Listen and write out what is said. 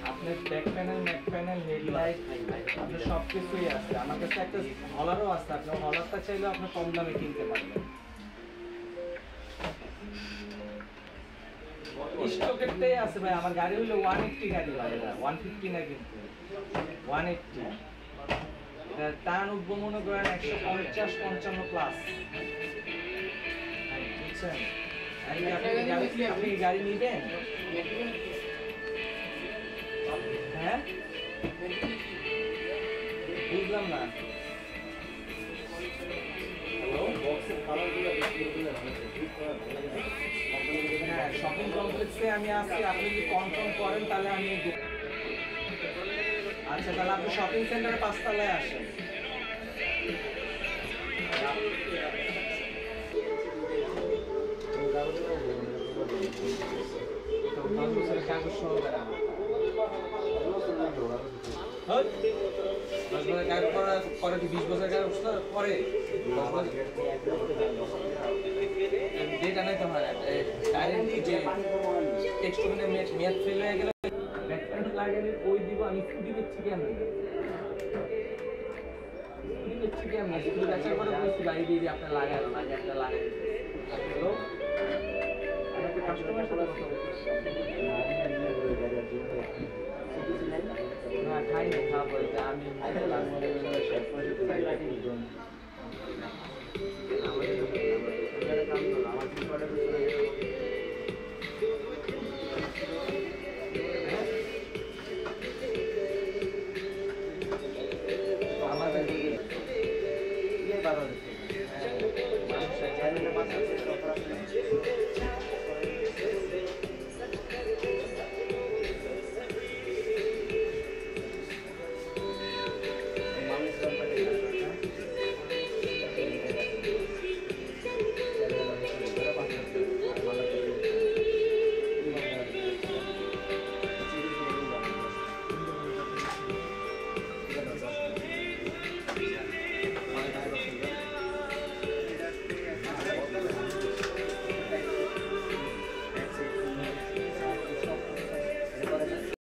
আপনার back panel, Mac panel, headlight, আপনার সব কিছুই আছে। আমার কাছে একটা হলারও আছে, আপনার হলারটা চাইলে আপনি কম দামে কিনতে পারবেন। স্টকেরটাই আছে ভাই, আমার গাড়ি হলো 180 গাড়ি ভাই, 150 না কিন্তু 180। টান উঠবো মনে করেন 150-55 প্লাস, বুঝছেন? আপনি গাড়ি নিবেন? হ্যাঁ, বুঝলাম না। হ্যাঁ, শপিং কমপ্লেক্সে আমি আছি, আপনি যদি কনফার্ম করেন তাহলে আমি। আচ্ছা, তাহলে আপনি শপিং সেন্টারে 5 তলায় আসেন। কাগজ সহ পরে কি 20 বছর কাগজ পরে ডেট আনাইতে হয়। ডাইরেক্ট যে টেক্সট ওখানে মেয়াদ ফেল হয়ে গেলে ব্যাকপ্যান্ট লাগালে ওই দিব। আমি স্কুটি বেচছি কেমন, স্কুটি বেচছি কেমন, স্কুটি বেচার পরে বলছি গাড়ি দিয়ে দিয়ে আপনার লাগানো লাগে, আপনার লাগাই হ্যালো আমাকে কাস্টমার সাথে কথা বলছি না, খাই না, খাবো। আমি আমাদের